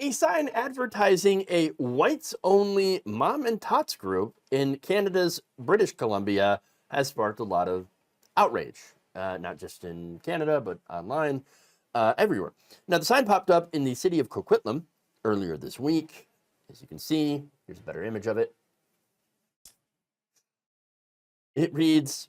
A sign advertising a whites-only mom and tots group in Canada's British Columbia has sparked a lot of outrage, not just in Canada, but online, everywhere. Now, the sign popped up in the city of Coquitlam earlier this week. As you can see, here's a better image of it. It reads,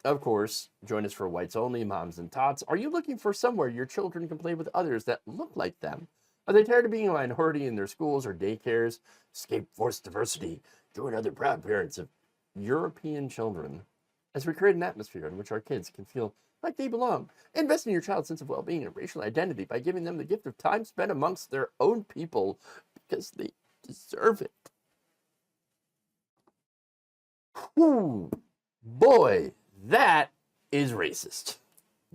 of course, join us for whites only, moms and tots. Are you looking for somewhere your children can play with others that look like them? Are they tired of being a minority in their schools or daycares? Escape forced diversity. Join other proud parents of European children as we create an atmosphere in which our kids can feel like they belong. Invest in your child's sense of well-being and racial identity by giving them the gift of time spent amongst their own people because they deserve it. Whew. Boy, that is racist.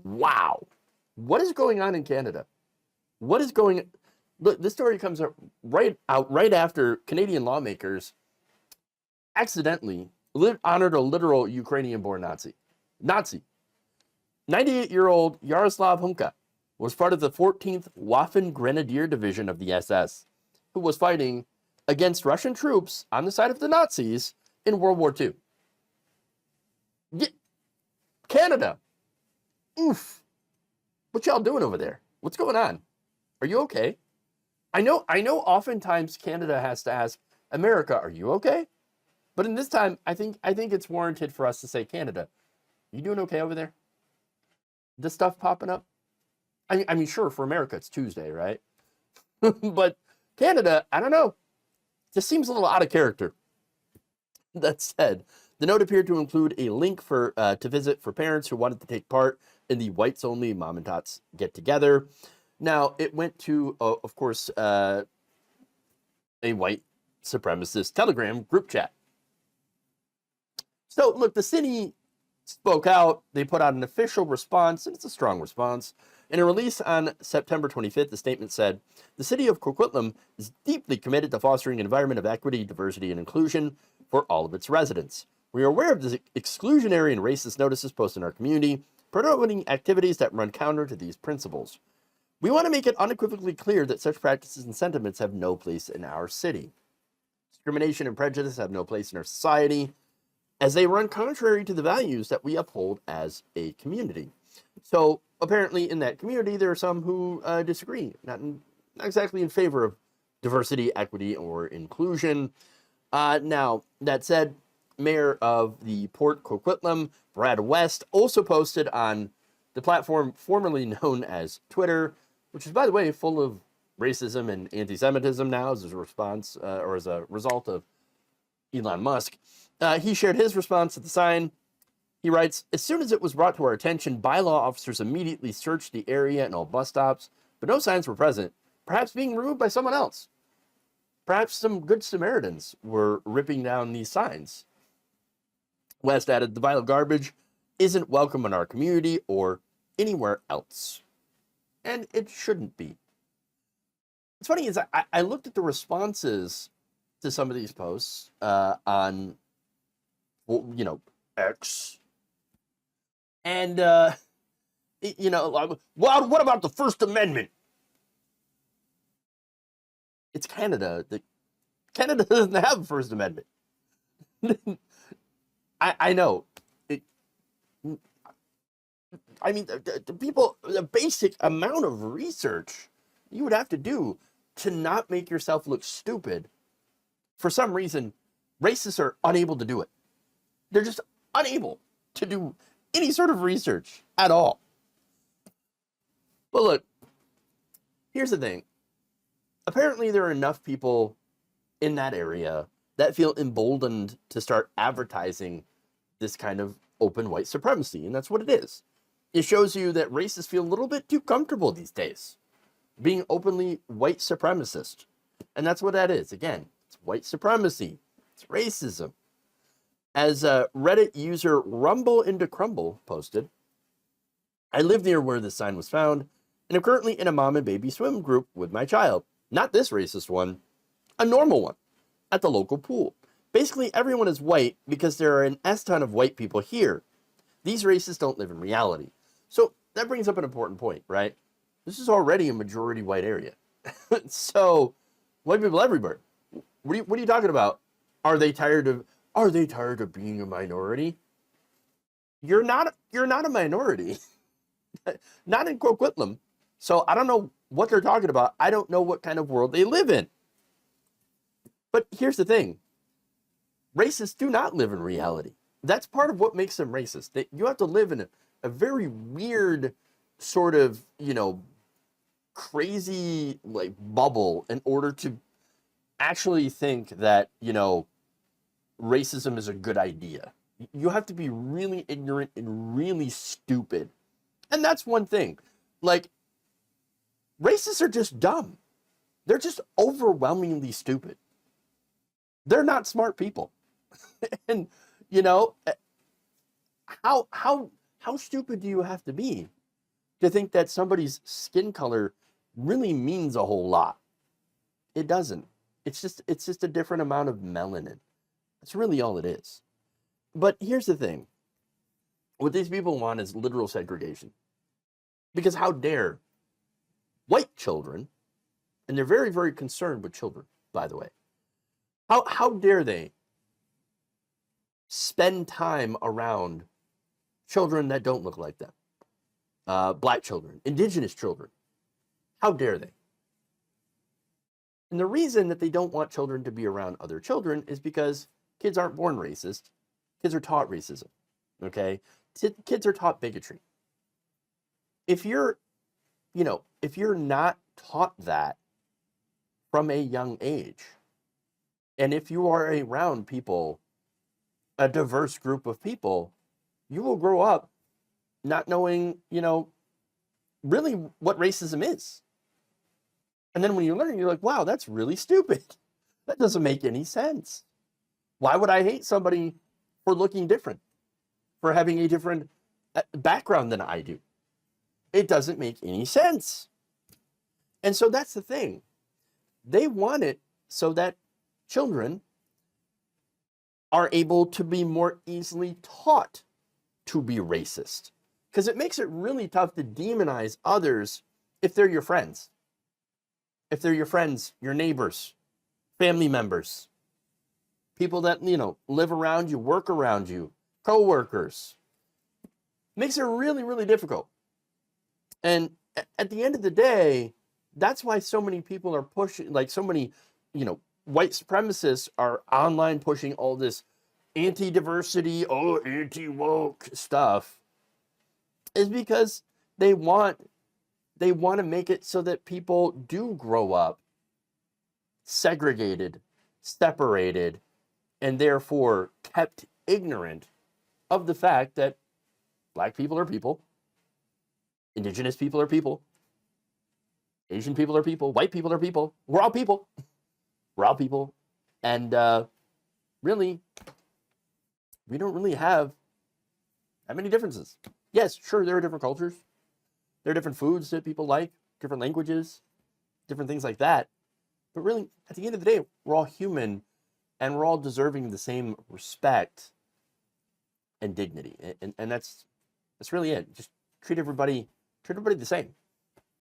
Wow. What is going on in Canada? What is going? Look, this story comes out right after Canadian lawmakers accidentally honored a literal Ukrainian-born Nazi. 98-year-old Yaroslav Hunka was part of the 14th Waffen Grenadier Division of the SS, who was fighting against Russian troops on the side of the Nazis in World War II. Canada. Oof. What y'all doing over there? What's going on? Are you okay? I know oftentimes Canada has to ask America, are you okay? But in this time, I think it's warranted for us to say, Canada, you doing okay over there? This stuff popping up? I mean, sure, for America, it's Tuesday, right? But Canada, I don't know. Just seems a little out of character. That said, the note appeared to include a link for to visit for parents who wanted to take part in the whites-only mom and tots get-together. Now, it went to, of course, a white supremacist Telegram group chat. So, look, the city spoke out. They put out an official response, and it's a strong response. In a release on September 25th, the statement said, the city of Coquitlam is deeply committed to fostering an environment of equity, diversity, and inclusion for all of its residents. We are aware of the exclusionary and racist notices posted in our community, promoting activities that run counter to these principles. We want to make it unequivocally clear that such practices and sentiments have no place in our city. Discrimination and prejudice have no place in our society, as they run contrary to the values that we uphold as a community. So apparently in that community, there are some who disagree, not exactly in favor of diversity, equity, or inclusion. Now, that said, Mayor of the Port Coquitlam, Brad West, also posted on the platform formerly known as Twitter, which is, by the way, full of racism and anti-Semitism now as a response or as a result of Elon Musk. He shared his response to the sign. He writes, as soon as it was brought to our attention, bylaw officers immediately searched the area and all bus stops, but no signs were present, perhaps being removed by someone else. Perhaps some good Samaritans were ripping down these signs. West added, the vile garbage isn't welcome in our community or anywhere else. And it shouldn't be. What's funny is I looked at the responses to some of these posts on, X. And, well, what about the First Amendment? It's Canada. Canada doesn't have a First Amendment. I know. The people, the basic amount of research you would have to do to not make yourself look stupid, for some reason, racists are unable to do it. They're just unable to do any sort of research at all. But look, here's the thing. Apparently, there are enough people in that area that feel emboldened to start advertising this kind of open white supremacy, and that's what it is. It shows you that racists feel a little bit too comfortable these days being openly white supremacist. And that's what that is. Again, it's white supremacy. It's racism. As Reddit user Rumble into Crumble posted, I live near where this sign was found, and am currently in a mom and baby swim group with my child. Not this racist one, a normal one, at the local pool. Basically, everyone is white because there are an S-ton of white people here. These racists don't live in reality. So that brings up an important point, right? This is already a majority white area. So, white people everywhere. What are you talking about? Are they tired of being a minority? You're not a minority. Not in Coquitlam. So I don't know what they're talking about. I don't know what kind of world they live in. But here's the thing. Racists do not live in reality. That's part of what makes them racist. You have to live in a very weird sort of, crazy like bubble in order to actually think that, racism is a good idea. You have to be really ignorant and really stupid. And that's one thing. Like, racists are just dumb. They're just overwhelmingly stupid. They're not smart people. And, how stupid do you have to be to think that somebody's skin color really means a whole lot? It doesn't. It's just a different amount of melanin. That's really all it is. But here's the thing. What these people want is literal segregation. Because how dare white children, and they're very, very concerned with children, by the way, how dare they spend time around children that don't look like them? Black children, indigenous children. How dare they? And the reason that they don't want children to be around other children is because kids aren't born racist. Kids are taught racism, okay? Kids are taught bigotry. If you're not taught that from a young age, and if you are around people, a diverse group of people, you will grow up not knowing, really what racism is. And then when you learn, you're like, wow, that's really stupid. That doesn't make any sense. Why would I hate somebody for looking different, for having a different background than I do? It doesn't make any sense. And so that's the thing. They want it so that children are able to be more easily taught to be racist. Because it makes it really tough to demonize others if they're your friends. If they're your friends, your neighbors, family members, people that, live around you, work around you, co-workers. Makes it really, really difficult. And at the end of the day, that's why so many people are pushing, like so many, white supremacists are online pushing all this anti-diversity, anti-woke stuff, is because they want to make it so that people do grow up segregated, separated, and therefore kept ignorant of the fact that Black people are people, indigenous people are people, Asian people are people, white people are people. We're all people. We're all people. And really, we don't really have that many differences. Yes, sure, there are different cultures. There are different foods that people like, different languages, different things like that. But really, at the end of the day, we're all human and we're all deserving the same respect and dignity. And that's really it. Just treat everybody the same.